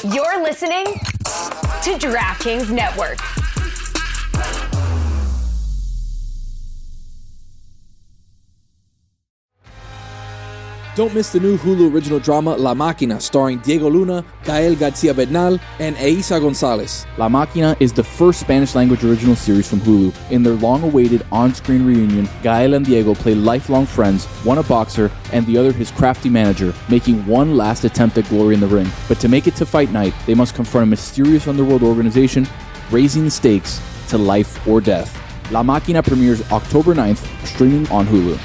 You're listening to DraftKings Network. Don't miss the new Hulu original drama La Máquina, starring Diego Luna, Gael García Bernal, and Eiza González. La Máquina is the first Spanish-language original series from Hulu. In their long-awaited on-screen reunion, Gael and Diego play lifelong friends, one a boxer and the other his crafty manager, making one last attempt at glory in the ring. But to make it to fight night, they must confront a mysterious underworld organization, raising the stakes to life or death. La Máquina premieres October 9th, streaming on Hulu.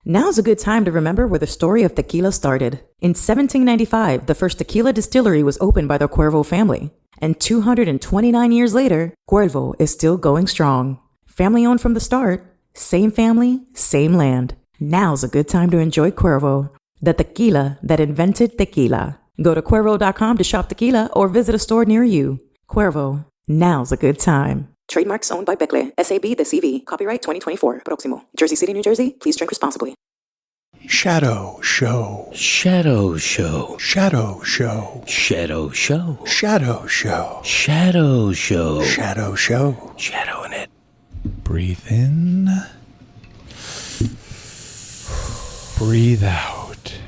Now's a good time to remember where the story of tequila started. In 1795, the first tequila distillery was opened by the Cuervo family. And 229 years later, Cuervo is still going strong. Family owned from the start, same family, same land. Now's a good time to enjoy Cuervo, the tequila that invented tequila. Go to Cuervo.com to shop tequila or visit a store near you. Cuervo, now's a good time. Trademarks owned by Becle, SAB, the CV. Copyright 2024. Proximo. Jersey City, New Jersey. Please drink responsibly. Shadow Show. Shadow Show. Shadow Show. Shadow Show. Shadow Show. Shadow Show. Shadow Show. Shadow in it. Breathe in. Breathe out.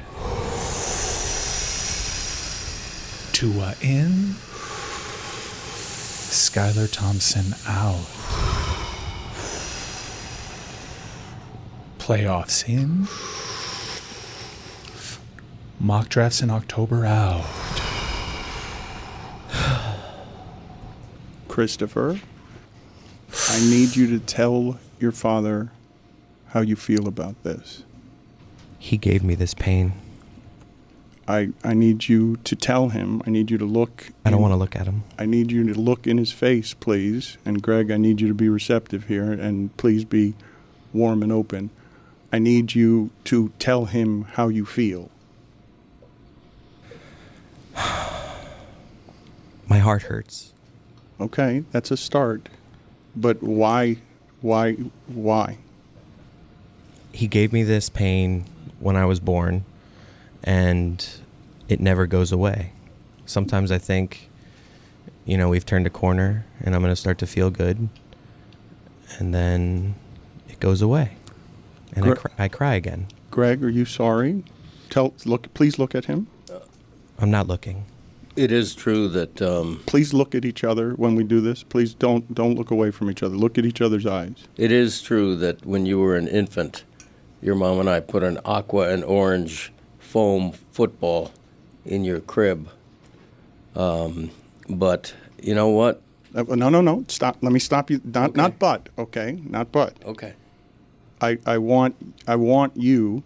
Tua in. Skylar Thompson out. Playoffs in. Mock drafts in October out. Christopher, I need you to tell your father how you feel about this. He gave me this pain. I need you to tell him. I need you to look. I don't want to look at him. I need you to look in his face, please. And Greg, I need you to be receptive here, and please be warm and open. I need you to tell him how you feel. My heart hurts. Okay, that's a start. But why? He gave me this pain when I was born, and it never goes away. Sometimes I think, we've turned a corner and I'm going to start to feel good, and then it goes away, and I cry again. Greg, are you sorry? Please look at him. I'm not looking. It is true that... Please look at each other when we do this. Please don't look away from each other. Look at each other's eyes. It is true that when you were an infant, your mom and I put an aqua and orange foam football in your crib. But you know what? No. Stop. Let me stop you. Not but. Okay. Not but. Okay. I want you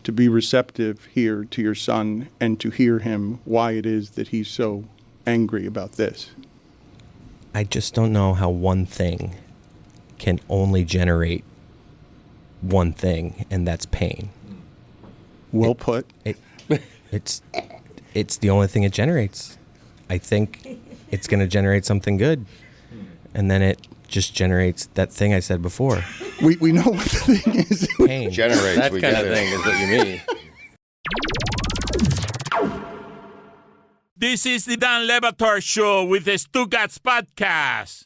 to be receptive here to your son and to hear him why it is that he's so angry about this. I just don't know how one thing can only generate one thing, and that's pain. Well put. It's the only thing it generates. I think it's going to generate something good, and then it just generates that thing I said before. We know what the thing is. Pain. Generates. That kind of thing is what you mean. This is the Dan Batard Show with the Stugotz podcast.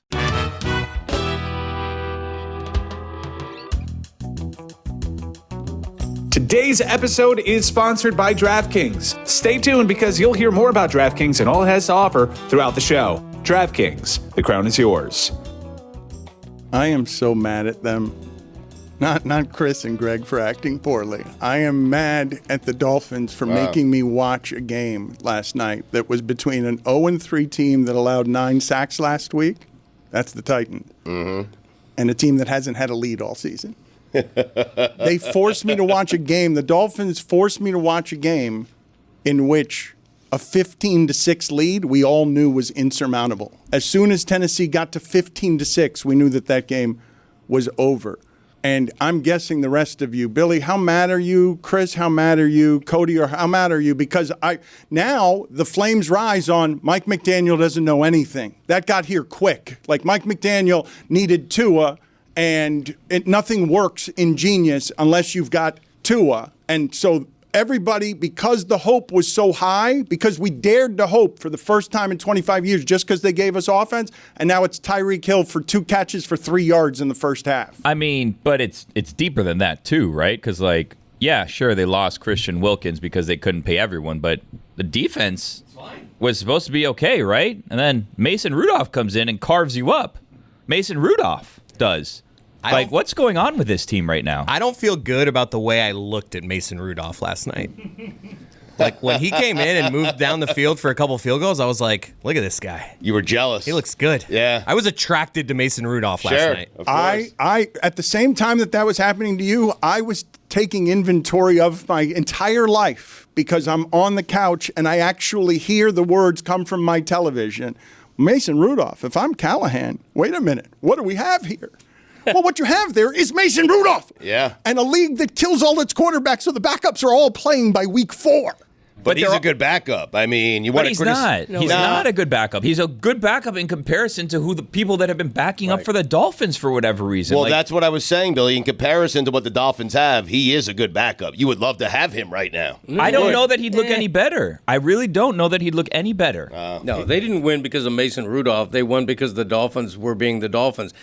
Today's episode is sponsored by DraftKings. Stay tuned because you'll hear more about DraftKings and all it has to offer throughout the show. DraftKings, the crown is yours. I am so mad at them. Not Chris and Greg for acting poorly. I am mad at the Dolphins for making me watch a game last night that was between an 0-3 team that allowed 9 sacks last week. That's the Titans. Mm-hmm. And a team that hasn't had a lead all season. They forced me to watch a game. The Dolphins forced me to watch a game in which a 15-6 lead we all knew was insurmountable. As soon as Tennessee got to 15-6, we knew that game was over. And I'm guessing the rest of you, Billy, how mad are you? Chris, how mad are you? Cote, or how mad are you? Because now the flames rise on Mike McDaniel doesn't know anything. That got here quick. Like Mike McDaniel needed Tua, and nothing works in Genius unless you've got Tua. And so everybody, because the hope was so high, because we dared to hope for the first time in 25 years just because they gave us offense, and now it's Tyreek Hill for 2 catches for 3 yards in the first half. I mean, but it's deeper than that too, right? Because, like, yeah, sure, they lost Christian Wilkins because they couldn't pay everyone, but the defense was supposed to be okay, right? And then Mason Rudolph comes in and carves you up. Mason Rudolph does. Like, what's going on with this team right now? I don't feel good about the way I looked at Mason Rudolph last night. Like, when he came in and moved down the field for a couple field goals, I was like, look at this guy. You were jealous. He looks good. Yeah. I was attracted to Mason Rudolph last night. Of course. I at the same time that was happening to you, I was taking inventory of my entire life because I'm on the couch and I actually hear the words come from my television. Mason Rudolph, if I'm Callahan, wait a minute, what do we have here? Well, what you have there is Mason Rudolph. Yeah. And a league that kills all its quarterbacks, so the backups are all playing by week 4. But he's a good backup. I mean, But he's not. He's not a good backup. He's a good backup in comparison to who the people that have been backing up for the Dolphins for whatever reason. Well, that's what I was saying, Billy. In comparison to what the Dolphins have, he is a good backup. You would love to have him right now. I don't know that he'd look any better. I really don't know that he'd look any better. No, they didn't win because of Mason Rudolph. They won because the Dolphins were being the Dolphins.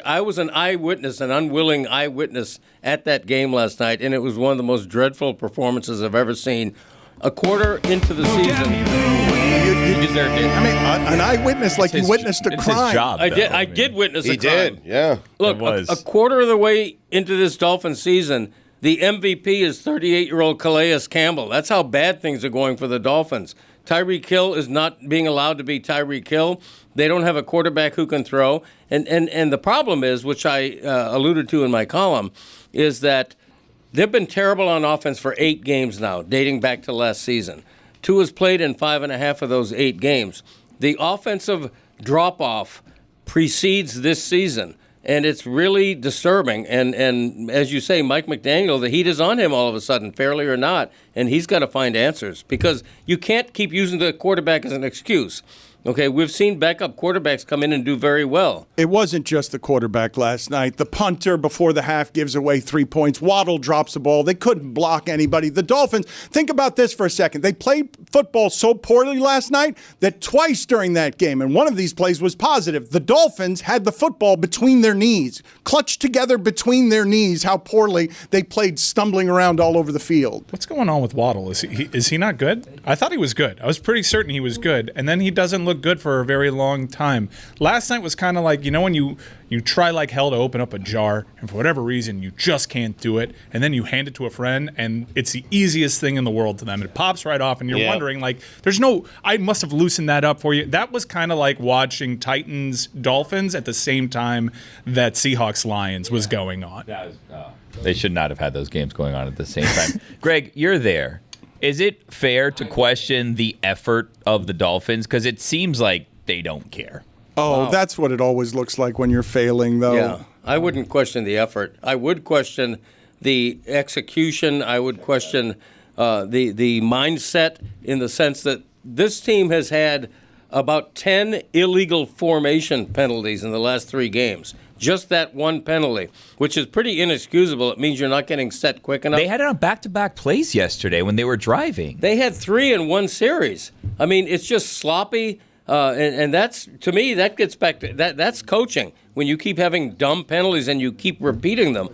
I was an eyewitness, an unwilling eyewitness at that game last night, and it was one of the most dreadful performances I've ever seen. A quarter into the season, you deserved it. I mean, an eyewitness like you witnessed a crime. His job, I did witness a crime. He did, yeah. Look, a quarter of the way into this Dolphins season, the MVP is 38-year-old Calais Campbell. That's how bad things are going for the Dolphins. Tyreek Hill is not being allowed to be Tyreek Hill. They don't have a quarterback who can throw. And the problem is, which I alluded to in my column, is that they've been terrible on offense for 8 games now, dating back to last season. Tua's played in 5.5 of those 8 games. The offensive drop-off precedes this season, and it's really disturbing. And as you say, Mike McDaniel, the heat is on him all of a sudden, fairly or not, and he's got to find answers because you can't keep using the quarterback as an excuse. Okay, we've seen backup quarterbacks come in and do very well. It wasn't just the quarterback last night. The punter before the half gives away 3 points. Waddle drops the ball. They couldn't block anybody. The Dolphins, think about this for a second. They played football so poorly last night that twice during that game, and one of these plays was positive, the Dolphins had the football between their knees, clutched together between their knees, how poorly they played, stumbling around all over the field. What's going on with Waddle? Is he not good? I thought he was good. I was pretty certain he was good, and then he doesn't look good for a very long time. Last night was kind of like, when you try like hell to open up a jar, and for whatever reason you just can't do it, and then you hand it to a friend, and it's the easiest thing in the world to them. It pops right off, and you're wondering, like, I must have loosened that up for you. That was kind of like watching Titans-Dolphins at the same time that Seahawks-Lions was going on. They should not have had those games going on at the same time. Greg, you're there. Is it fair to question the effort of the Dolphins? Because it seems like they don't care. Oh, wow. That's what it always looks like when you're failing, though. Yeah, I wouldn't question the effort. I would question the execution. I would question the mindset in the sense that this team has had about 10 illegal formation penalties in the last 3 games. Just that one penalty, which is pretty inexcusable. It means you're not getting set quick enough. They had it on back-to-back plays yesterday when they were driving. They had 3 in one series. I mean, it's just sloppy, and that's, to me, that gets back to that's coaching. When you keep having dumb penalties and you keep repeating them.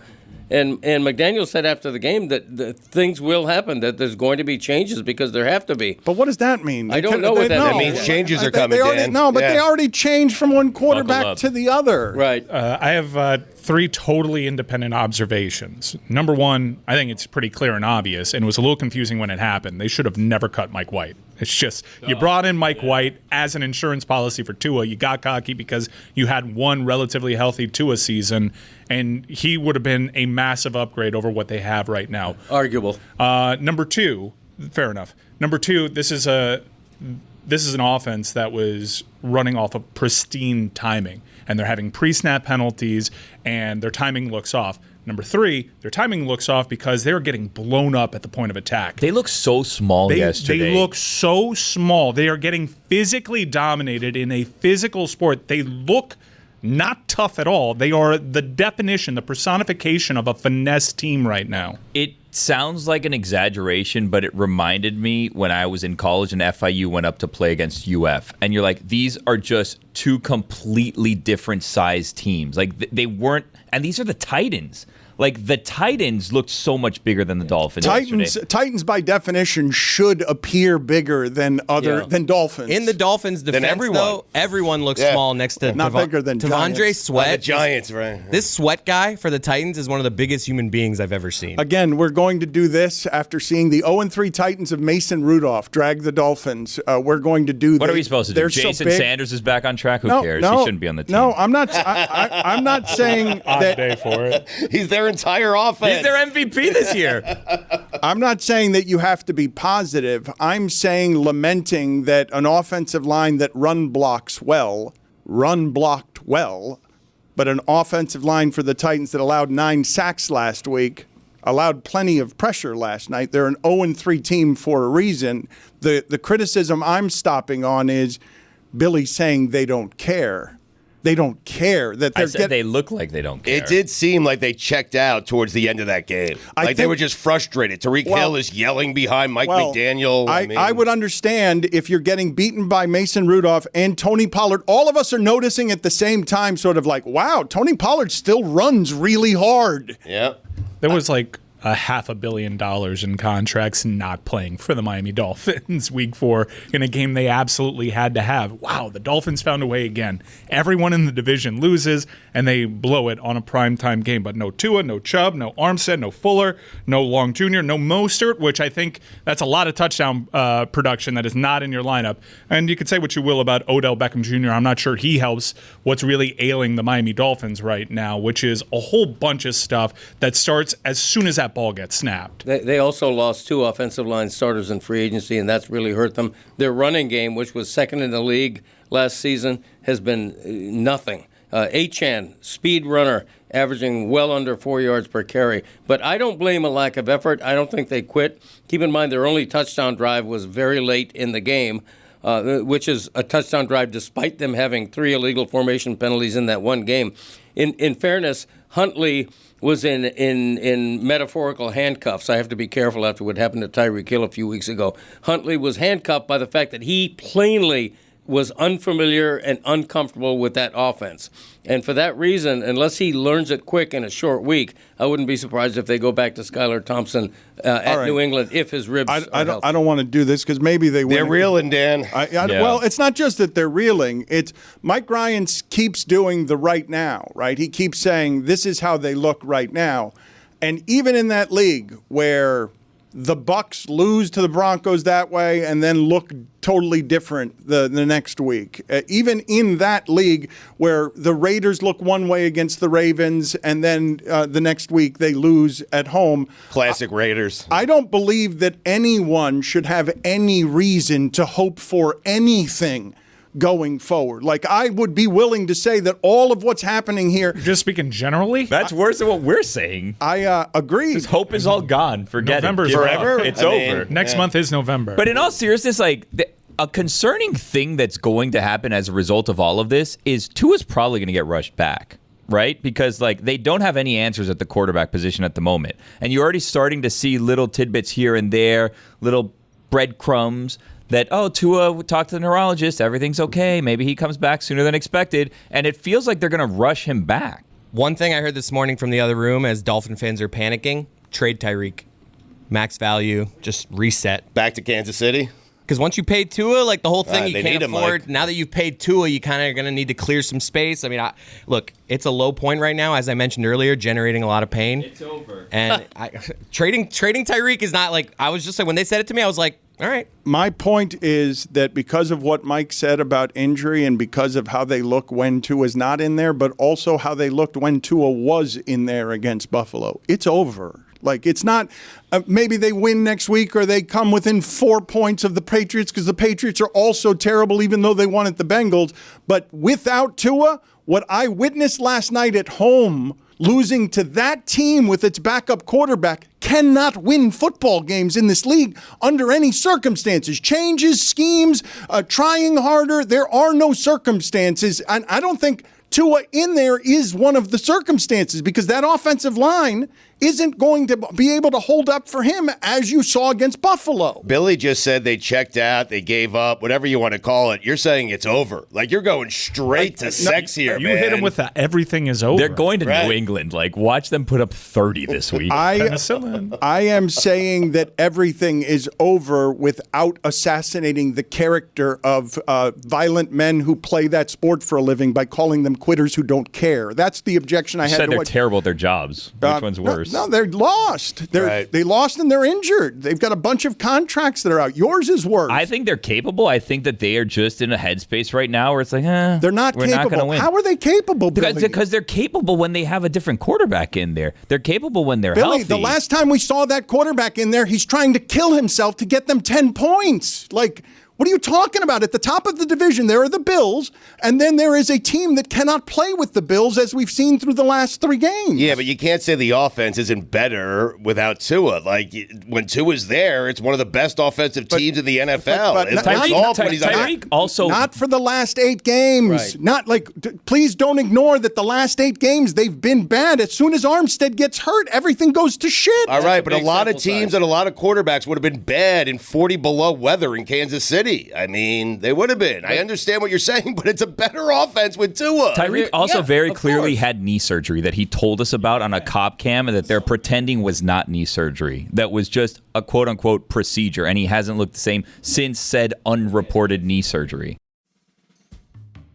And McDaniel said after the game that things will happen, that there's going to be changes because there have to be. But what does that mean? I don't know what that means. That means changes are coming, Dan. No, but they already changed from one quarterback to the other. Right. I have 3 totally independent observations. Number one, I think it's pretty clear and obvious, and it was a little confusing when it happened. They should have never cut Mike White. It's just, you brought in Mike White as an insurance policy for Tua. You got cocky because you had one relatively healthy Tua season, and he would have been a massive upgrade over what they have right now. Arguable. Number 2, fair enough. Number 2, this is an offense that was running off of pristine timing, and they're having pre-snap penalties, and their timing looks off. Number 3, their timing looks off because they're getting blown up at the point of attack. They look so small yesterday. They look so small. They are getting physically dominated in a physical sport. They look not tough at all. They are the definition, the personification of a finesse team right now. It sounds like an exaggeration, but it reminded me when I was in college and FIU went up to play against UF. And you're like, these are just two completely different size teams. Like, they weren't, and these are the Titans. Like, the Titans looked so much bigger than the Dolphins yesterday. Titans, by definition, should appear bigger than than Dolphins. In the Dolphins' defense, though, everyone looks small next to bigger than Tavondre Sweat. The Giants, right? This Sweat guy for the Titans is one of the biggest human beings I've ever seen. Again, we're going to do this after seeing the 0-3 Titans of Mason Rudolph drag the Dolphins. We're going to do. What are we supposed to do? Jason Sanders is back on track. Who cares? He shouldn't be on the team. No, I'm not. I'm not saying that. Day for it. He's their entire offense. He's their MVP this year. I'm not saying that you have to be positive. I'm saying lamenting that an offensive line that blocked well, but an offensive line for the Titans that allowed 9 sacks last week, allowed plenty of pressure last night. They're an 0-3 team for a reason. The criticism I'm stopping on is Billy saying they don't care. They don't care that they're they look like they don't care. It did seem like they checked out towards the end of that game. They were just frustrated. Tariq Hill is yelling behind Mike McDaniel. I would understand if you're getting beaten by Mason Rudolph and Tony Pollard. All of us are noticing at the same time, sort of like, wow, Tony Pollard still runs really hard. Yeah. There was like $500 million in contracts not playing for the Miami Dolphins week 4 in a game they absolutely had to have. Wow, the Dolphins found a way again. Everyone in the division loses, and they blow it on a primetime game. But no Tua, no Chubb, no Armstead, no Fuller, no Long Jr., no Mostert, which I think that's a lot of touchdown production that is not in your lineup. And you could say what you will about Odell Beckham Jr. I'm not sure he helps what's really ailing the Miami Dolphins right now, which is a whole bunch of stuff that starts as soon as that ball gets snapped. They also lost 2 offensive line starters in free agency, and that's really hurt them. Their running game, which was second in the league last season, has been nothing. Achane, speed runner, averaging well under 4 yards per carry. But I don't blame a lack of effort. I don't think they quit. Keep in mind their only touchdown drive was very late in the game, which is a touchdown drive despite them having 3 illegal formation penalties in that one game. In fairness, Huntley was in metaphorical handcuffs. I have to be careful after what happened to Tyreek Hill a few weeks ago. Huntley was handcuffed by the fact that he plainly was unfamiliar and uncomfortable with that offense. And for that reason, unless he learns it quick in a short week, I wouldn't be surprised if they go back to Skylar Thompson at New England if his ribs are healthy. I don't want to do this because maybe they win. They're reeling, Dan. Well, it's not just that they're reeling. It's Mike Ryan keeps doing the right now, right? He keeps saying this is how they look right now. And even in that league where the Bucs lose to the Broncos that way and then look totally different the next week. Even in that league where the Raiders look one way against the Ravens and then the next week they lose at home. Classic Raiders. I don't believe that anyone should have any reason to hope for anything going forward. Like, I would be willing to say that all of what's happening here... Just speaking generally? That's worse than what we're saying. I agree. Because hope is all gone. Forget November's it. Forever? It's over. Next month is November. But in all seriousness, like, a concerning thing that's going to happen as a result of all of this is Tua's probably going to get rushed back. Right? Because, like, they don't have any answers at the quarterback position at the moment. And you're already starting to see little tidbits here and there, little breadcrumbs that, Tua talked to the neurologist, everything's okay, maybe he comes back sooner than expected, and it feels like they're going to rush him back. One thing I heard this morning from the other room as Dolphin fans are panicking, trade Tyreek. Max value, just reset. Back to Kansas City? Because once you pay Tua, like the whole thing you they can't need him, afford. Mike. Now that you've paid Tua, you kind of are going to need to clear some space. I mean, look, it's a low point right now, as I mentioned earlier, generating a lot of pain. It's over. And trading Tyreek is not like, I was just like, when they said it to me, I was like, all right. My point is that because of what Mike said about injury and because of how they look when Tua's not in there, but also how they looked when Tua was in there against Buffalo, it's over. Like, it's not maybe they win next week or they come within 4 points of the Patriots because the Patriots are also terrible even though they won at the Bengals. But without Tua, what I witnessed last night at home, losing to that team with its backup quarterback, cannot win football games in this league under any circumstances. Changes, schemes, trying harder. There are no circumstances. And I don't think Tua in there is one of the circumstances because that offensive line isn't going to be able to hold up for him as you saw against Buffalo. Billy just said they checked out, they gave up, whatever you want to call it. You're saying it's over. Like, you're going straight to sex here, You man. hit him with that. Everything is over. They're going to New England. Like, watch them put up 30 this week. I am saying that everything is over without assassinating the character of violent men who play that sport for a living by calling them quitters who don't care. That's the objection I had. Said they're terrible at their jobs. Which one's worse? No, they're lost. They lost and they're injured. They've got a bunch of contracts that are out. Yours is worse. I think they're capable. I think that they are just in a headspace right now where it's like, they're not we're capable. Not gonna win. How are they capable, Billy? Because they're capable when they have a different quarterback in there. They're capable when they're Billy, healthy. the last time we saw that quarterback in there, he's trying to kill himself to get them 10 points. Like, what are you talking about? At the top of the division, there are the Bills, and then there is a team that cannot play with the Bills, as we've seen through the last 3 games. Yeah, but you can't say the offense isn't better without Tua. Like, when Tua's there, it's one of the best offensive teams in the NFL. Not for the last 8 games. Right. Not like, please don't ignore that the last 8 games, they've been bad. As soon as Armstead gets hurt, everything goes to shit. All right, but a lot of teams and a lot of quarterbacks would have been bad in 40 below weather in Kansas City. I mean, they would have been. I understand what you're saying, but it's a better offense with Tua. Tyreek also very clearly had knee surgery that he told us about on a cop cam and that they're pretending was not knee surgery. That was just a quote-unquote procedure, and he hasn't looked the same since said unreported knee surgery.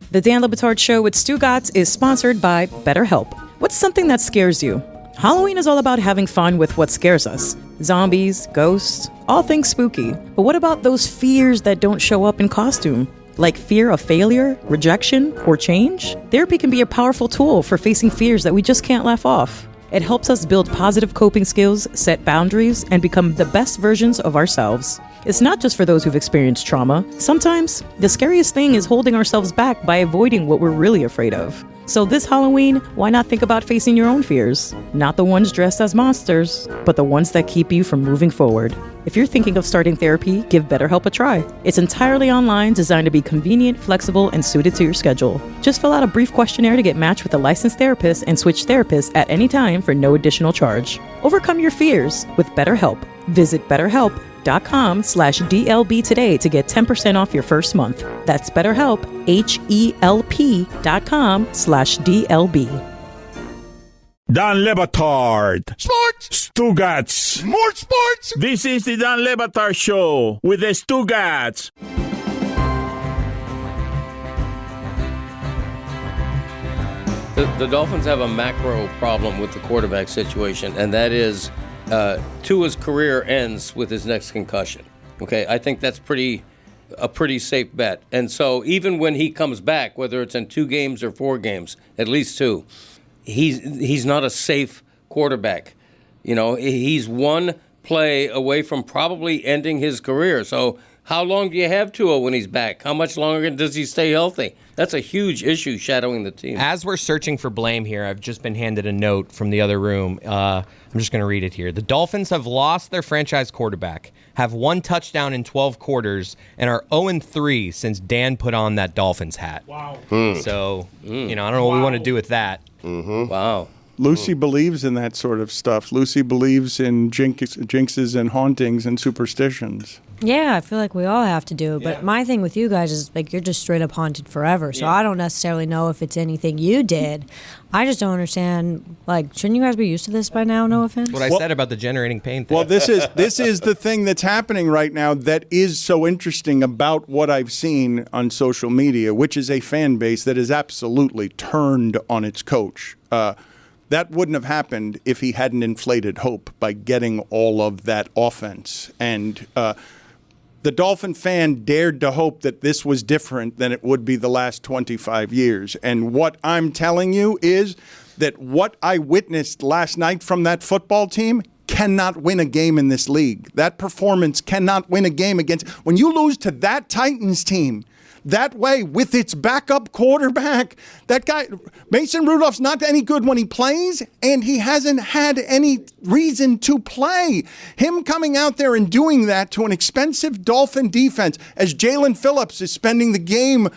The Dan Le Batard Show with Stugotz is sponsored by BetterHelp. What's something that scares you? Halloween is all about having fun with what scares us. Zombies, ghosts, all things spooky. But what about those fears that don't show up in costume? Like fear of failure, rejection, or change? Therapy can be a powerful tool for facing fears that we just can't laugh off. It helps us build positive coping skills, set boundaries, and become the best versions of ourselves. It's not just for those who've experienced trauma. Sometimes, the scariest thing is holding ourselves back by avoiding what we're really afraid of. So this Halloween, why not think about facing your own fears? Not the ones dressed as monsters, but the ones that keep you from moving forward. If you're thinking of starting therapy, give BetterHelp a try. It's entirely online, designed to be convenient, flexible, and suited to your schedule. Just fill out a brief questionnaire to get matched with a licensed therapist and switch therapists at any time for no additional charge. Overcome your fears with BetterHelp. Visit BetterHelp.com/DLB today to get 10% off your first month. That's BetterHelp, HELP.com/DLB. Dan Le Batard. Sports. Stugotz. More sports. This is the Dan Le Batard Show with the Stugotz. The Dolphins have a macro problem with the quarterback situation, and that is Tua's career ends with his next concussion. Okay, I think that's a pretty safe bet. And so even when he comes back, whether it's in 2 games or 4 games, at least 2, he's not a safe quarterback. You know, he's one play away from probably ending his career. So how long do you have Tua when he's back? How much longer does he stay healthy? That's a huge issue shadowing the team. As we're searching for blame here, I've just been handed a note from the other room. I'm just going to read it here. The Dolphins have lost their franchise quarterback, have 1 touchdown in 12 quarters, and are 0-3 since Dan put on that Dolphins hat. Wow. So, I don't know what we want to do with that. Mm-hmm. Wow. Lucy believes in that sort of stuff. Lucy believes in jinxes and hauntings and superstitions. Yeah, I feel like we all have to do it. But my thing with you guys is, like, you're just straight up haunted forever. So I don't necessarily know if it's anything you did. I just don't understand. Like, shouldn't you guys be used to this by now? No offense. That's what I said about the generating pain thing. Well, this is the thing that's happening right now that is so interesting about what I've seen on social media, which is a fan base that is absolutely turned on its coach. That wouldn't have happened if he hadn't inflated hope by getting all of that offense. And the Dolphin fan dared to hope that this was different than it would be the last 25 years. And what I'm telling you is that what I witnessed last night from that football team cannot win a game in this league. That performance cannot win a game against. When you lose to that Titans team that way with its backup quarterback, that guy, Mason Rudolph's not any good when he plays, and he hasn't had any reason to play. Him coming out there and doing that to an expensive Dolphin defense as Jalen Phillips is spending the game,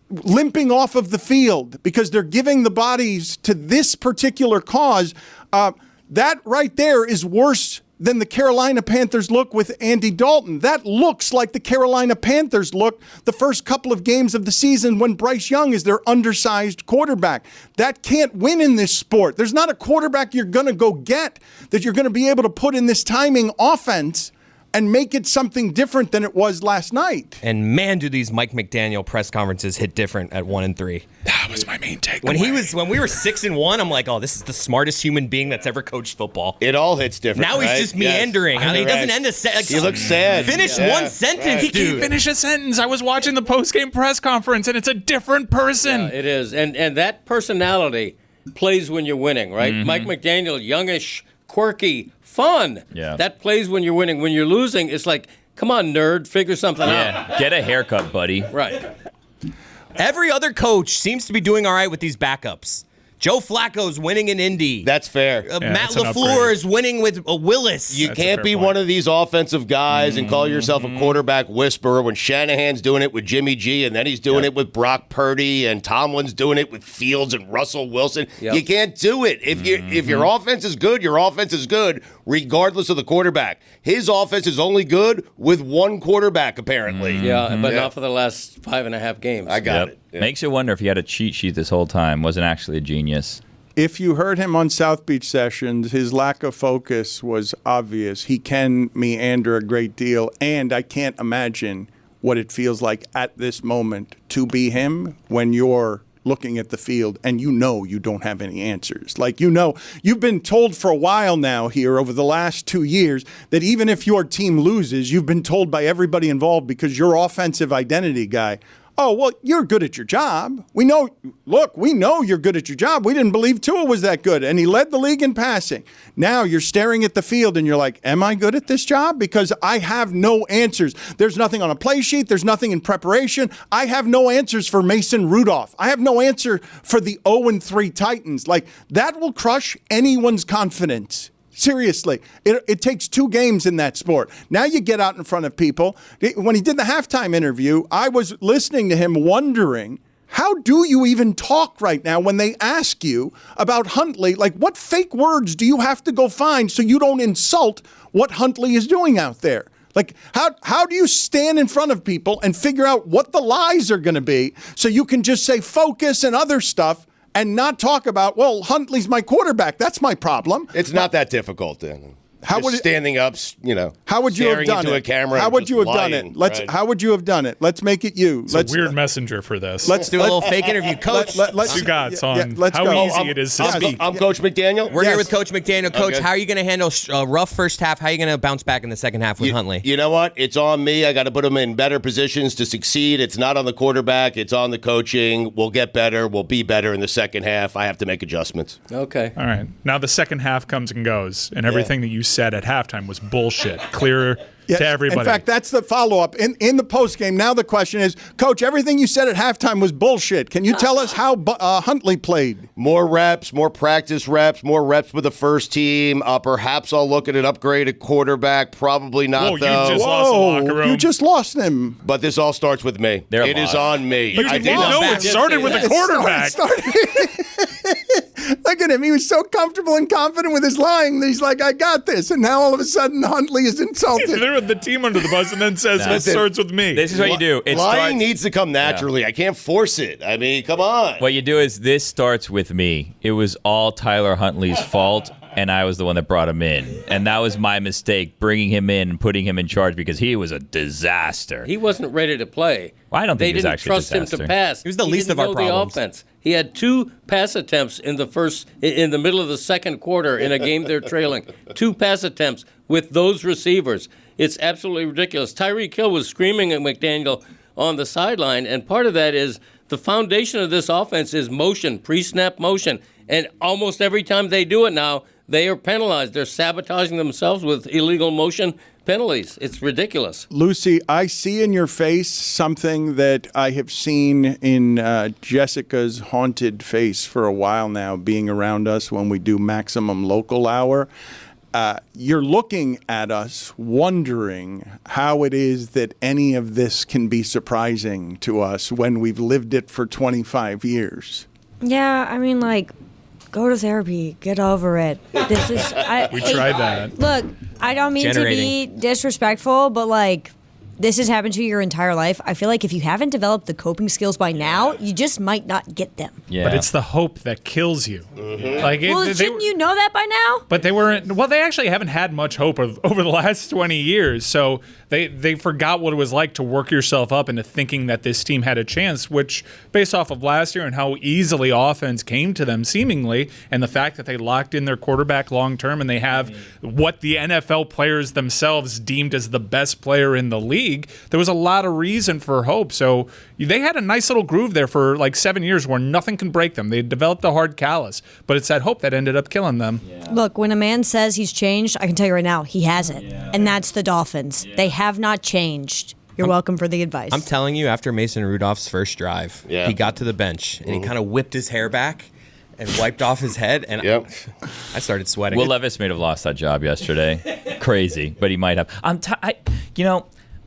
limping off of the field because they're giving the bodies to this particular cause, that right there is worse than the Carolina Panthers look with Andy Dalton. That looks like the Carolina Panthers look the first couple of games of the season when Bryce Young is their undersized quarterback. That can't win in this sport. There's not a quarterback you're going to go get that you're going to be able to put in this timing offense and make it something different than it was last night. And man, do these Mike McDaniel press conferences hit different at 1-3. That was my main take. When we were 6-1, I'm like, oh, this is the smartest human being that's ever coached football. It all hits different. Now right? he's just meandering. Yes. He doesn't end a sentence. He looks sad. Finish one sentence, He dude. can't finish a sentence. I was watching the post-game press conference, and it's a different person. Yeah, it is. And that personality plays when you're winning, right? Mm-hmm. Mike McDaniel, youngish, quirky, fun. Yeah. That plays when you're winning. When you're losing, it's like, come on, nerd, figure something out. Get a haircut, buddy. Right. Every other coach seems to be doing all right with these backups. Joe Flacco's winning in Indy. That's fair. Matt LaFleur is winning with Willis. You can't be one of these offensive guys and call yourself a quarterback whisperer when Shanahan's doing it with Jimmy G, and then he's doing it with Brock Purdy, and Tomlin's doing it with Fields and Russell Wilson. Yep. You can't do it. If your offense is good, your offense is good, regardless of the quarterback. His offense is only good with one quarterback, apparently. Yeah, but not for the last 5.5 games. I got it. Yeah. Makes you wonder if he had a cheat sheet this whole time. Wasn't actually a genius. If you heard him on South Beach Sessions, his lack of focus was obvious. He can meander a great deal, and I can't imagine what it feels like at this moment to be him when you're looking at the field and you know you don't have any answers. Like, you know, you've been told for a while now here over the last 2 years that even if your team loses, you've been told by everybody involved because your offensive identity guy, oh, well, you're good at your job. We know you're good at your job. We didn't believe Tua was that good, and he led the league in passing. Now you're staring at the field, and you're like, am I good at this job? Because I have no answers. There's nothing on a play sheet. There's nothing in preparation. I have no answers for Mason Rudolph. I have no answer for the 0-3 Titans. Like, that will crush anyone's confidence. Seriously, it takes 2 games in that sport. Now you get out in front of people. When he did the halftime interview, I was listening to him wondering, how do you even talk right now when they ask you about Huntley? Like, what fake words do you have to go find so you don't insult what Huntley is doing out there? Like, how do you stand in front of people and figure out what the lies are going to be so you can just say focus and other stuff and not talk about, well, Huntley's my quarterback. That's my problem. It's not that difficult then. How would standing up, how would you have done into it? a camera? How would you have done lying, it? Let's. right? How would you have done it? Let's make it you. It's a weird messenger for this. Let's do a little fake interview. Coach, Stugotz on let's how go. easy it is to speak. I'm Coach McDaniel. we're here with Coach McDaniel. Coach, Okay. how are you going to handle a rough first half? How are you going to bounce back in the second half with Huntley? You know what? It's on me. I got to put them in better positions to succeed. It's not on the quarterback. It's on the coaching. We'll get better. We'll be better in the second half. I have to make adjustments. Okay. All right. Now the second half comes and goes, and everything that you said at halftime was bullshit. Clear to everybody. In fact, that's the follow-up. In the postgame, now the question is, Coach, everything you said at halftime was bullshit. Can you tell us how Huntley played? More reps, more practice reps, more reps with the first team. Perhaps I'll look at an upgraded quarterback. Probably not, Whoa, though. you just lost the locker room. You just lost him. But this all starts with me. They're It is lost. on me. You know it started with the quarterback. Look at him. He was so comfortable and confident with his lying that he's like, I got this. And now all of a sudden Huntley is He insulted. threw the team under the bus and then says it starts with me. This is what you do. Lying needs to come naturally. I can't force it. I mean, come on. What you do is this starts with me. It was all Tyler Huntley's fault, and I was the one that brought him in. And that was my mistake, bringing him in and putting him in charge because he was a disaster. He wasn't ready to play. Well, I don't think they he was didn't actually a trust him disaster. to pass. He was the least didn't of our know problems. The offense. He had 2 pass attempts in the middle of the second quarter in a game they're trailing. 2 pass attempts with those receivers. It's absolutely ridiculous. Tyreek Hill was screaming at McDaniel on the sideline, and part of that is the foundation of this offense is motion, pre-snap motion, and almost every time they do it now, they are penalized. They're sabotaging themselves with illegal motion penalties. It's ridiculous. Lucy, I see in your face something that I have seen in Jessica's haunted face for a while now, being around us when we do Maximum Local Hour. you're looking at us wondering how it is that any of this can be surprising to us when we've lived it for 25 years. Yeah, I mean, like, go to therapy. Get over it. This is. We tried that. Look, I don't mean to be disrespectful, but like, this has happened to you your entire life. I feel like if you haven't developed the coping skills by now, you just might not get them. Yeah. But it's the hope that kills you. Mm-hmm. Like, Shouldn't you know that by now? But they weren't. Well, they actually haven't had much hope over the last 20 years. So they forgot what it was like to work yourself up into thinking that this team had a chance, which, based off of last year and how easily offense came to them, seemingly, and the fact that they locked in their quarterback long term and they have what the NFL players themselves deemed as the best player in the league, there was a lot of reason for hope. So they had a nice little groove there for like 7 years where nothing can break them. They developed a hard callus, but it's that hope that ended up killing them. Yeah. Look, when a man says he's changed, I can tell you right now, he hasn't. Yeah. And that's the Dolphins. Yeah. They have not changed. You're welcome for the advice. I'm telling you, after Mason Rudolph's first drive, he got to the bench and he kind of whipped his hair back and wiped off his head, and I started sweating. Will Levis may have lost that job yesterday. Crazy, but he might have.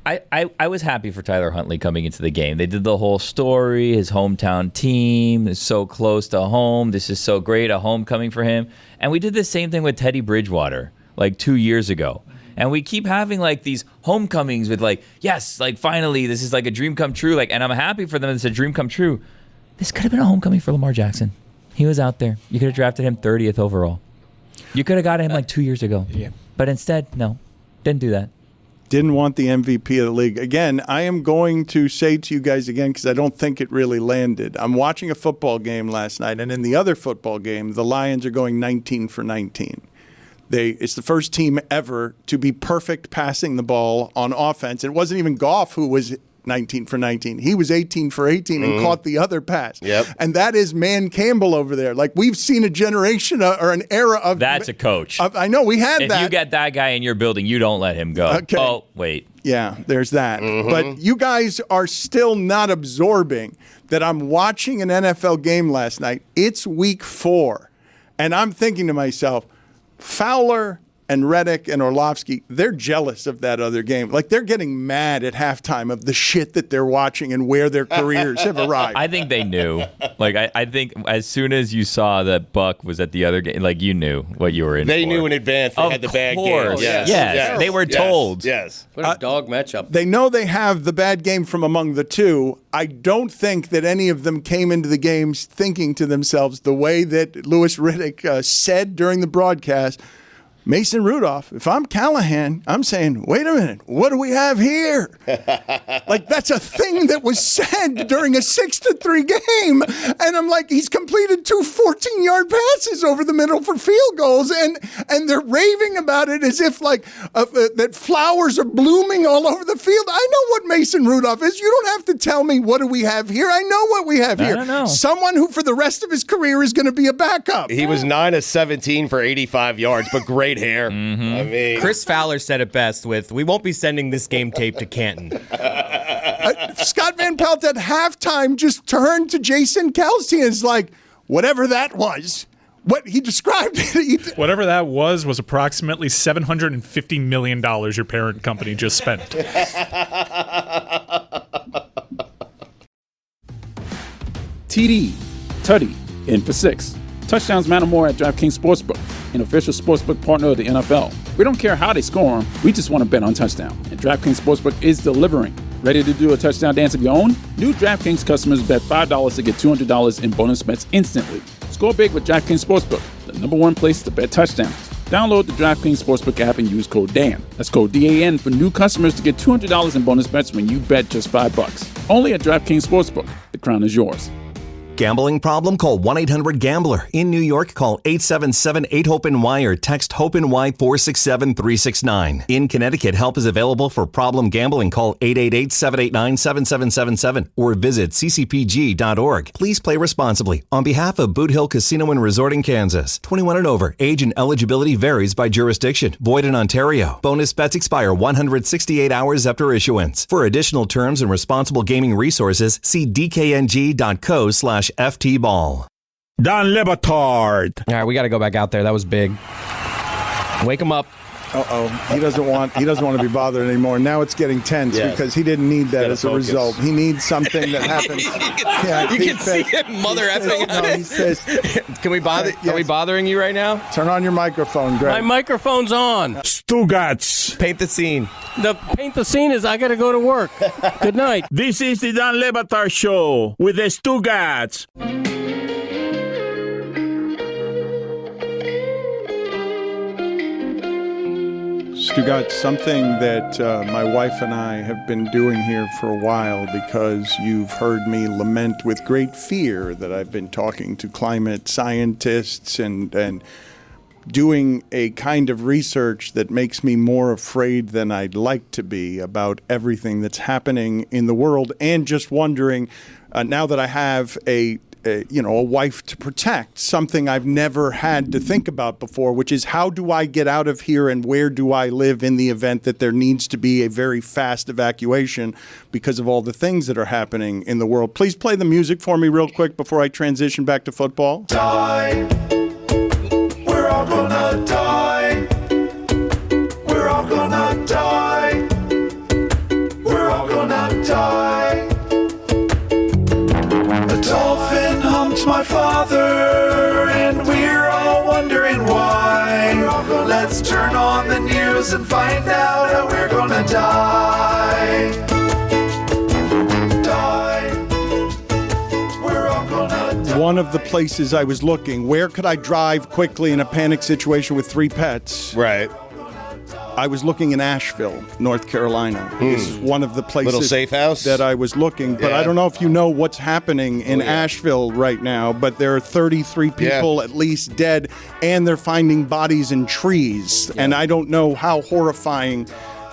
I was happy for Tyler Huntley coming into the game. They did the whole story. His hometown team is so close to home. This is so great, a homecoming for him. And we did the same thing with Teddy Bridgewater like 2 years ago. And we keep having like these homecomings with like, yes, like finally this is like a dream come true. Like, and I'm happy for them. It's a dream come true. This could have been a homecoming for Lamar Jackson. He was out there. You could have drafted him 30th overall. You could have got him like 2 years ago. Yeah. But instead, no, didn't do that. Didn't want the MVP of the league. Again, I am going to say to you guys again, because I don't think it really landed. I'm watching a football game last night, and in the other football game, the Lions are going 19 for 19. It's the first team ever to be perfect passing the ball on offense. It wasn't even Goff who was 19 for 19. He was 18 for 18 and caught the other pass. Yep. And that is Man Campbell over there. Like, we've seen a generation or an era of... That's a coach. I know, we had that. If you get that guy in your building, you don't let him go. Okay. Oh, wait. Yeah, there's that. But you guys are still not absorbing that I'm watching an NFL game last night. It's week 4. And I'm thinking to myself, Fowler and Reddick and Orlovsky, they're jealous of that other game. Like, they're getting mad at halftime of the shit that they're watching and where their careers have arrived. I think they knew. Like, I think as soon as you saw that Buck was at the other game, like, you knew what you were in They for. knew in advance they had the bad game. Yes. They were told. Yes. What a dog matchup. They know they have the bad game from among the two. I don't think that any of them came into the games thinking to themselves the way that Louis Riddick said during the broadcast, Mason Rudolph, if I'm Callahan, I'm saying, wait a minute, what do we have here? Like, that's a thing that was said during a 6-3 game. And I'm like, he's completed 2 14-yard passes over the middle for field goals. And they're raving about it as if, like, that flowers are blooming all over the field. I know what Mason Rudolph is. You don't have to tell me what do we have here. I know what we have here. I don't know. Someone who, for the rest of his career, is going to be a backup. He was 9 of 17 for 85 yards, but great hair. I mean, Chris Fowler said it best with, we won't be sending this game tape to Canton. Scott Van Pelt at halftime just turned to Jason Kelsey and is like, whatever that was, what he described it. Whatever that was approximately $750 million your parent company just spent. TD, Tutty, in for 6. Touchdowns matter more at DraftKings Sportsbook, an official sportsbook partner of the NFL. We don't care how they score them, we just want to bet on touchdown. And DraftKings Sportsbook is delivering. Ready to do a touchdown dance of your own? New DraftKings customers bet $5 to get $200 in bonus bets instantly. Score big with DraftKings Sportsbook, the #1 place to bet touchdowns. Download the DraftKings Sportsbook app and use code DAN. That's code DAN for new customers to get $200 in bonus bets when you bet just $5. Only at DraftKings Sportsbook. The crown is yours. Gambling problem? Call 1-800-GAMBLER. In New York, call 877-8-HOPE-NY or text HOPE-NY 467-369. In Connecticut, help is available for problem gambling. Call 888-789-7777 or visit ccpg.org. Please play responsibly. On behalf of Boot Hill Casino and Resort in Kansas, 21 and over. Age and eligibility varies by jurisdiction. Void in Ontario. Bonus bets expire 168 hours after issuance. For additional terms and responsible gaming resources, see dkng.co/FTBall. Don Le Batard. All right, we got to go back out there. That was big. Wake him up. He doesn't want to be bothered anymore. Now it's getting tense because he didn't need that as a result. He needs something that happens. You can see him mother effing. No, he says, "Can we bother? Are we bothering you right now? Turn on your microphone, Greg." My microphone's on. Stugotz. Paint the scene. Paint the scene is I got to go to work. Good night. This is the Dan Le Batard Show with the Stugotz. Stugotz, something that my wife and I have been doing here for a while, because you've heard me lament with great fear that I've been talking to climate scientists and doing a kind of research that makes me more afraid than I'd like to be about everything that's happening in the world, and just wondering, now that I have a wife to protect, something I've never had to think about before, which is how do I get out of here and where do I live in the event that there needs to be a very fast evacuation because of all the things that are happening in the world. Please play the music for me real quick before I transition back to football. Die. We're all gonna die. We're all gonna die. We're all gonna die. A dolphin humped my father, and we're all wondering why. Let's turn on the news and find out how we're gonna die. Die. We're all gonna die. One of the places I was looking, where could I drive quickly in a panic situation with 3 pets? Right. I was looking in Asheville, North Carolina. It's one of the places Little safe house that I was looking. But I don't know if you know what's happening in Asheville right now, but there are 33 people at least dead, and they're finding bodies in trees. And I don't know how horrifying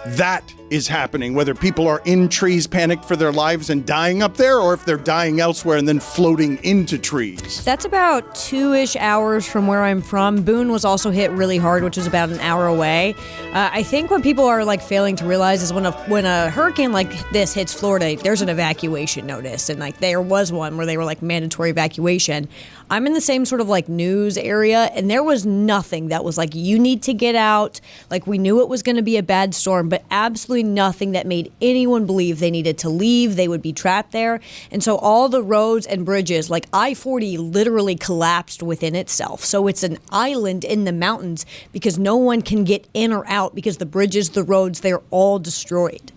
that is happening, whether people are in trees panicked for their lives and dying up there, or if they're dying elsewhere and then floating into trees. That's about 2-ish hours from where I'm from. Boone was also hit really hard, which was about an hour away. I think what people are failing to realize is when a hurricane like this hits Florida, there's an evacuation notice, and there was one where they were mandatory evacuation. I'm in the same sort of news area, and there was nothing that was you need to get out. We knew it was going to be a bad storm, but absolutely nothing that made anyone believe they needed to leave, they would be trapped there. And so all the roads and bridges, I-40 literally collapsed within itself. So it's an island in the mountains because no one can get in or out because the bridges, the roads, they're all destroyed.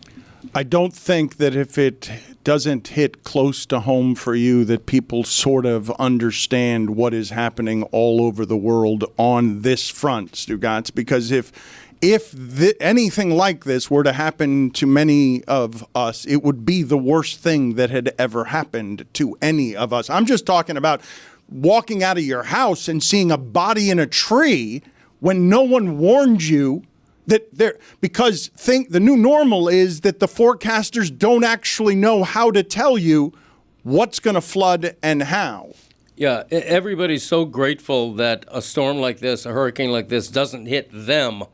I don't think that if it doesn't hit close to home for you that people sort of understand what is happening all over the world on this front, Stugotz, because if anything like this were to happen to many of us, it would be the worst thing that had ever happened to any of us. I'm just talking about walking out of your house and seeing a body in a tree when no one warned you that because the new normal is that the forecasters don't actually know how to tell you what's going to flood and how. Yeah, everybody's so grateful that a storm like this, a hurricane like this, doesn't hit them,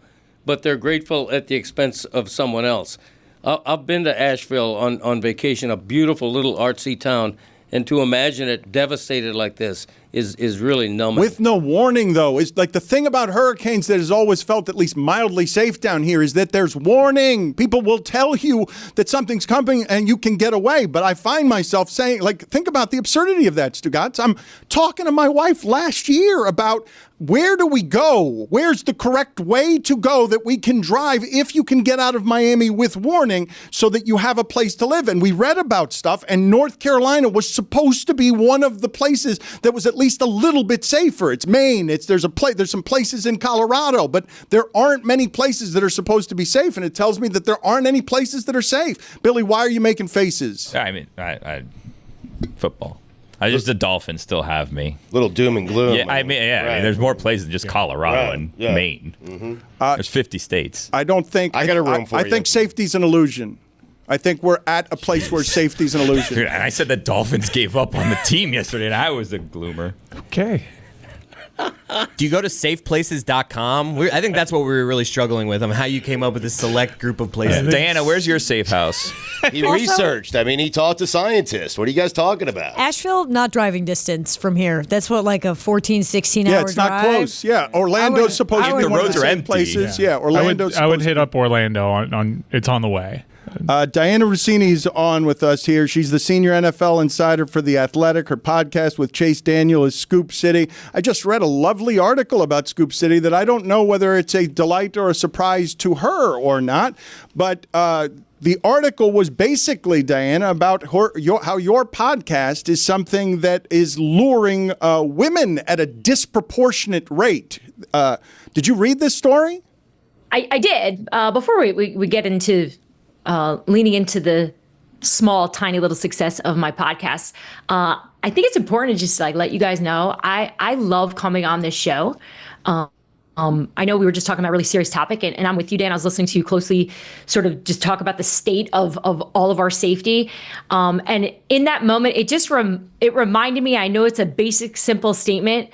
but they're grateful at the expense of someone else. I've been to Asheville on vacation, a beautiful little artsy town, and to imagine it devastated like this is really numbing. With no warning, though, is the thing about hurricanes that has always felt at least mildly safe down here is that there's warning. People will tell you that something's coming and you can get away. But I find myself saying, think about the absurdity of that, Stugotz. I'm talking to my wife last year about where do we go? Where's the correct way to go that we can drive if you can get out of Miami with warning so that you have a place to live? And we read about stuff, and North Carolina was supposed to be one of the places that was at least a little bit safer. It's Maine. There's some places in Colorado, but there aren't many places that are supposed to be safe, and it tells me that there aren't any places that are safe. Billy, why are you making faces? I mean, football. The Dolphins still have me. Little doom and gloom. Yeah, I mean, there's more places than just Colorado and Maine. Mm-hmm. There's 50 states. I don't think I got a room for you. I think safety's an illusion. I think we're at a place where safety's an illusion. Dude, and I said the Dolphins gave up on the team yesterday, and I was a gloomer. Okay. Do you go to safeplaces.com? I think that's what we were really struggling with. How you came up with this select group of places. Diana, where's your safe house? He researched. I mean, he talked to scientists. What are you guys talking about? Asheville, not driving distance from here. That's what, like a 14, 16 hour drive? Yeah, it's not close. Yeah, Orlando's supposed to be one of the same places. Yeah, Orlando's I would hit up Orlando on it's on the way. Dianna Russini's on with us here. She's the senior NFL insider for The Athletic. Her podcast with Chase Daniel is Scoop City. I just read a lovely article about Scoop City that I don't know whether it's a delight or a surprise to her or not, but the article was basically, Dianna, about how your podcast is something that is luring women at a disproportionate rate. Did you read this story? I did. Before we get into leaning into the small, tiny little success of my podcast, I think it's important to just let you guys know I love coming on this show. I know we were just talking about a really serious topic, and I'm with you, Dan. I was listening to you closely, sort of just talk about the state of all of our safety. And in that moment, it just it reminded me, I know it's a basic, simple statement,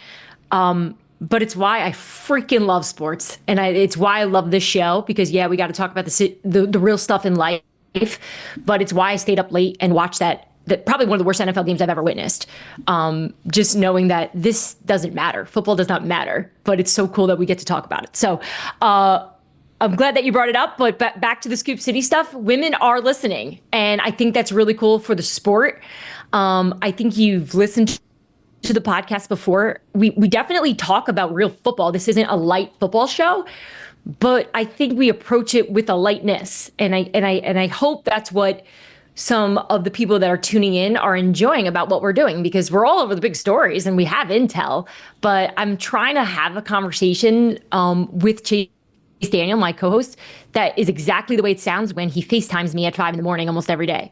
but it's why I freaking love sports. And it's why I love this show, because, yeah, we got to talk about the real stuff in life, but it's why I stayed up late and watched that probably one of the worst NFL games I've ever witnessed. Just knowing that this doesn't matter. Football does not matter, but it's so cool that we get to talk about it. So I'm glad that you brought it up, but back to the Scoop City stuff. Women are listening, and I think that's really cool for the sport. I think you've listened to the podcast before. We definitely talk about real football. This isn't a light football show, but I think we approach it with a lightness, and I hope that's what some of the people that are tuning in are enjoying about what we're doing, because we're all over the big stories and we have intel, but I'm trying to have a conversation with Chase Daniel, my co-host, that is exactly the way it sounds when he FaceTimes me at 5 a.m. almost every day.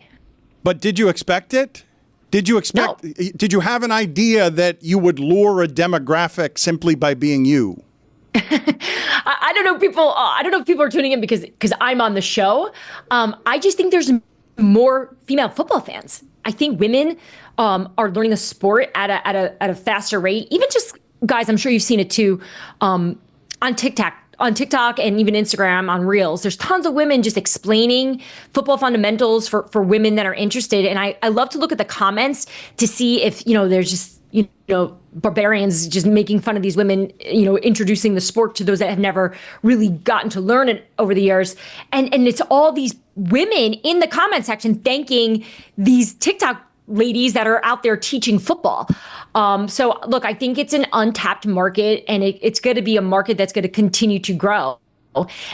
But did you expect it? Did you expect? No. Did you have an idea that you would lure a demographic simply by being you? I don't know. I don't know if people are tuning in because I'm on the show. I just think there's more female football fans. I think women are learning the sport at a faster rate. Even just guys, I'm sure you've seen it too, on TikTok and even Instagram on Reels. There's tons of women just explaining football fundamentals for women that are interested. And I love to look at the comments to see if, there's just, barbarians just making fun of these women, introducing the sport to those that have never really gotten to learn it over the years. And it's all these women in the comment section thanking these TikTok ladies that are out there teaching football. So look, I think it's an untapped market, and it's going to be a market that's going to continue to grow.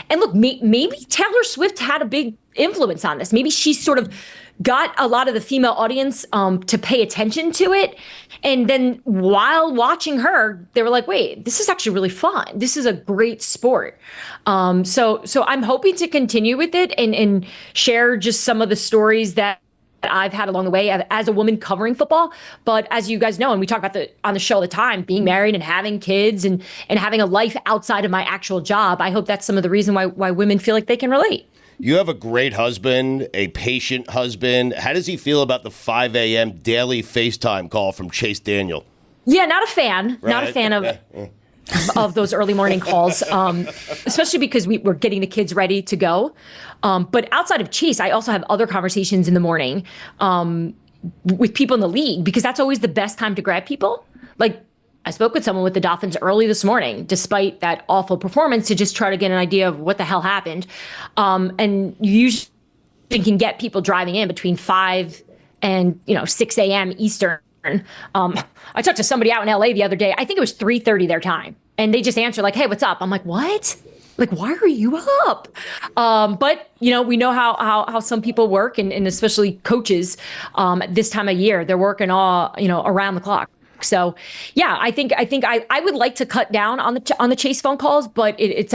And look, maybe Taylor Swift had a big influence on this. Maybe she sort of got a lot of the female audience to pay attention to it. And then while watching her, they were like, wait, this is actually really fun. This is a great sport. So I'm hoping to continue with it and share just some of the stories that I've had along the way as a woman covering football. But as you guys know, and we talk about on the show all the time, being married and having kids and having a life outside of my actual job, I hope that's some of the reason why women feel like they can relate. You have a great husband, a patient husband. How does he feel about the 5 a.m. daily FaceTime call from Chase Daniel? Yeah, not a fan. Right. Not a fan of those early morning calls, especially because we're getting the kids ready to go. But outside of Chase, I also have other conversations in the morning with people in the league, because that's always the best time to grab people. Like, I spoke with someone with the Dolphins early this morning, despite that awful performance, to just try to get an idea of what the hell happened. And you usually can get people driving in between 5 and 6 a.m. Eastern. I talked to somebody out in LA the other day. I think it was 3:30 their time, and they just answered like, "Hey, what's up?" I'm like, "What? Like, why are you up?" But we know how some people work, and especially coaches this time of year. They're working all around the clock. So, yeah, I think I would like to cut down on the Chase phone calls, but it's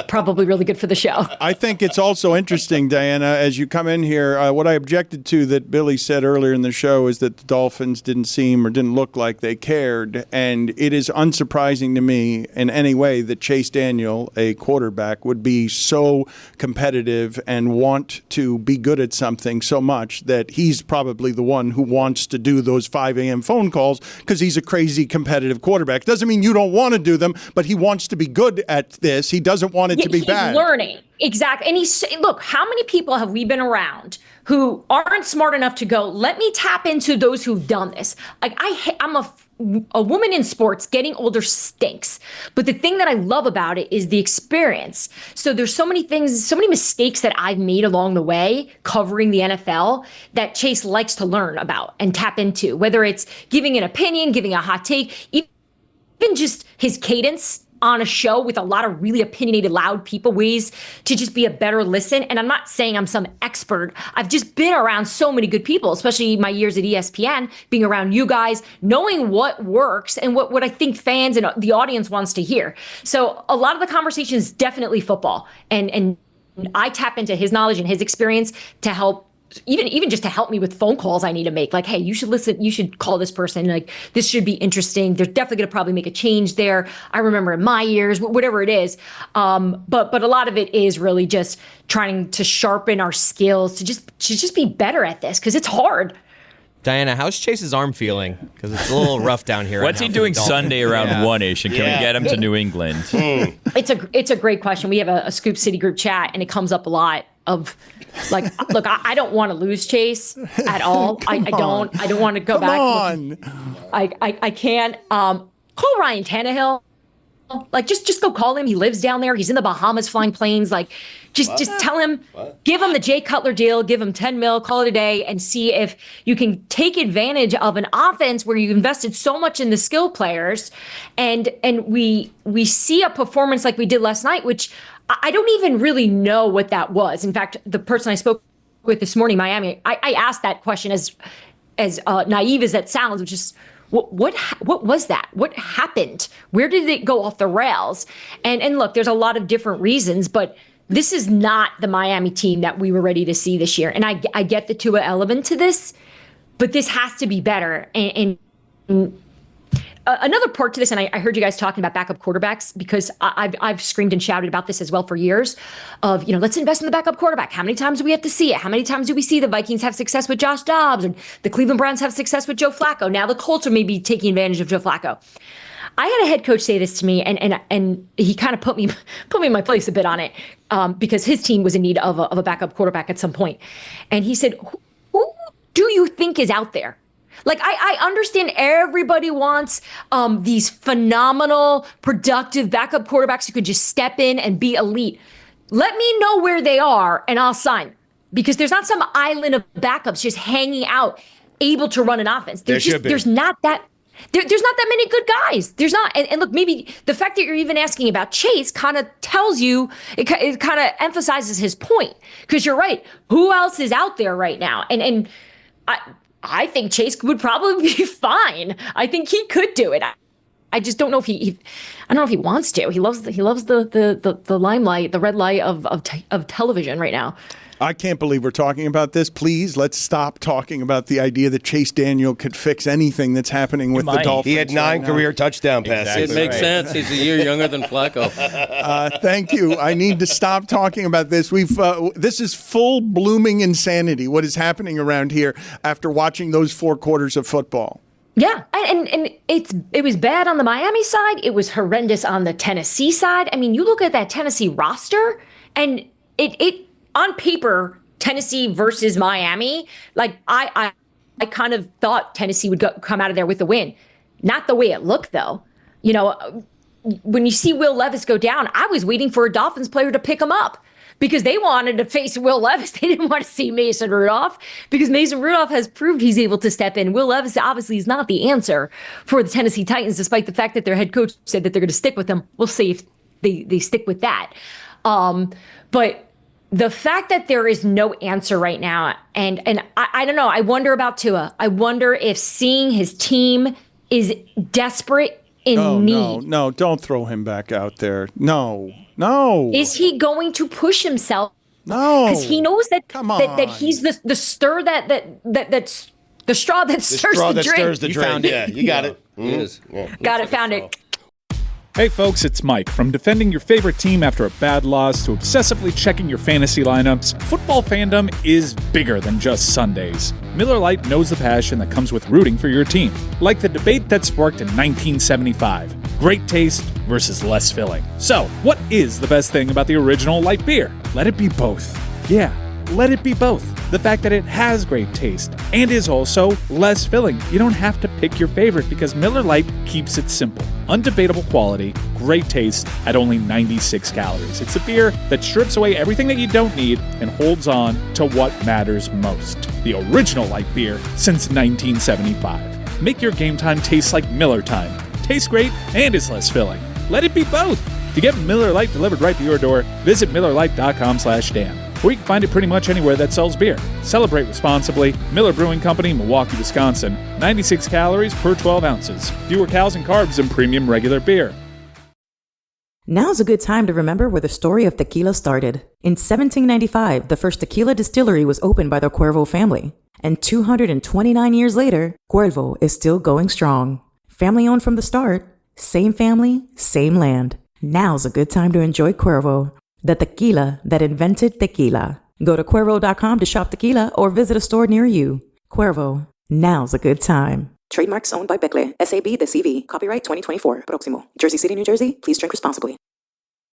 probably really good for the show. I think it's also interesting, Dianna, as you come in here, what I objected to that Billy said earlier in the show is that the Dolphins didn't look like they cared. And it is unsurprising to me in any way that Chase Daniel, a quarterback, would be so competitive and want to be good at something so much that he's probably the one who wants to do those 5 a.m. phone calls, because he's a crazy competitive quarterback. Doesn't mean you don't want to do them, but he wants to be good at this. He doesn't want it to be bad. He's learning. Exactly. And look, how many people have we been around who aren't smart enough to go, let me tap into those who've done this? Like, I'm a woman in sports. Getting older stinks. But the thing that I love about it is the experience. So there's so many things, so many mistakes that I've made along the way covering the NFL that Chase likes to learn about and tap into, whether it's giving an opinion, giving a hot take, even just his cadence on a show with a lot of really opinionated, loud people, ways to just be a better listen. And I'm not saying I'm some expert. I've just been around so many good people, especially my years at ESPN, being around you guys, knowing what works and what I think fans and the audience wants to hear. So a lot of the conversation is definitely football. And I tap into his knowledge and his experience to help, even just to help me with phone calls I need to make. Like, hey, you should listen, you should call this person. Like, this should be interesting. They're definitely going to probably make a change there. I remember in my years, whatever it is. But a lot of it is really just trying to sharpen our skills to just be better at this, because it's hard. Dianna, how's Chase's arm feeling? Because it's a little rough down here. What's he doing Sunday around 1-ish, and can we get him to New England? It's a great question. We have a Scoop City group chat, and it comes up a lot of, like, look, I don't want to lose Chase at all. I don't want to go back. I can't. Call Ryan Tannehill. Like, just go call him. He lives down there. He's in the Bahamas flying planes. Like, just tell him, give him the Jay Cutler deal, give him $10 million, call it a day, and see if you can take advantage of an offense where you invested so much in the skill players, and we see a performance like we did last night, which I don't even really know what that was. In fact, the person I spoke with this morning, Miami, I asked that question as naive as that sounds, which is, what was that? What happened? Where did it go off the rails? And look, there's a lot of different reasons, but this is not the Miami team that we were ready to see this year. And I get the Tua element to this, but this has to be better. And another part to this, and I heard you guys talking about backup quarterbacks, because I've screamed and shouted about this as well for years, of, let's invest in the backup quarterback. How many times do we have to see it? How many times do we see the Vikings have success with Josh Dobbs, and the Cleveland Browns have success with Joe Flacco? Now the Colts are maybe taking advantage of Joe Flacco. I had a head coach say this to me, and he kind of put me in my place a bit on it, because his team was in need of a backup quarterback at some point. And he said, who do you think is out there? Like, I understand everybody wants these phenomenal, productive backup quarterbacks who could just step in and be elite. Let me know where they are, and I'll sign. Because there's not some island of backups just hanging out, able to run an offense. There's not that many good guys. There's not. And look, maybe the fact that you're even asking about Chase kind of tells you, it kind of emphasizes his point. Because you're right. Who else is out there right now? And I think Chase would probably be fine. I think he could do it. I just don't know if I don't know if he wants to. He loves the limelight, the red light of television right now. I can't believe we're talking about this. Please, let's stop talking about the idea that Chase Daniel could fix anything that's happening with the Dolphins. He had 9 career touchdown passes. It makes sense. He's a year younger than Flacco. Thank you. I need to stop talking about this. This is full blooming insanity, what is happening around here after watching those 4 quarters of football. Yeah, and it was bad on the Miami side. It was horrendous on the Tennessee side. I mean, you look at that Tennessee roster, and it on paper, Tennessee versus Miami, like I kind of thought Tennessee would come out of there with the win. Not the way it looked, though. When you see Will Levis go down, I was waiting for a Dolphins player to pick him up, because they wanted to face Will Levis. They didn't want to see Mason Rudolph, because Mason Rudolph has proved he's able to step in. Will Levis obviously is not the answer for the Tennessee Titans, despite the fact that their head coach said that they're going to stick with him. We'll see if they stick with that. But the fact that there is no answer right now, and I don't know, I wonder about Tua. I wonder if seeing his team is desperate in need. No, don't throw him back out there. No. Is he going to push himself? No. Because he knows that he's the stir that's the straw that stirs the drink. Stirs the drink. Yeah, you got it. Got it, found it. Hey folks, it's Mike. From defending your favorite team after a bad loss to obsessively checking your fantasy lineups, football fandom is bigger than just Sundays. Miller Lite knows the passion that comes with rooting for your team. Like the debate that sparked in 1975. Great taste versus less filling. So, what is the best thing about the original light beer? Let it be both. Yeah, let it be both. The fact that it has great taste and is also less filling. You don't have to pick your favorite because Miller Lite keeps it simple. Undebatable quality, great taste at only 96 calories. It's a beer that strips away everything that you don't need and holds on to what matters most. The original light beer since 1975. Make your game time taste like Miller time. Tastes great and is less filling. Let it be both. To get Miller Lite delivered right to your door, visit MillerLite.com/Dan. Or you can find it pretty much anywhere that sells beer. Celebrate responsibly. Miller Brewing Company, Milwaukee, Wisconsin. 96 calories per 12 ounces. Fewer calories and carbs than premium regular beer. Now's a good time to remember where the story of tequila started. In 1795, the first tequila distillery was opened by the Cuervo family. And 229 years later, Cuervo is still going strong. Family owned from the start. Same family, same land. Now's a good time to enjoy Cuervo, the tequila that invented tequila. Go to Cuervo.com to shop tequila or visit a store near you. Cuervo, now's a good time. Trademarks owned by Becle, SAB de CV. Copyright 2024. Próximo. Jersey City, New Jersey. Please drink responsibly.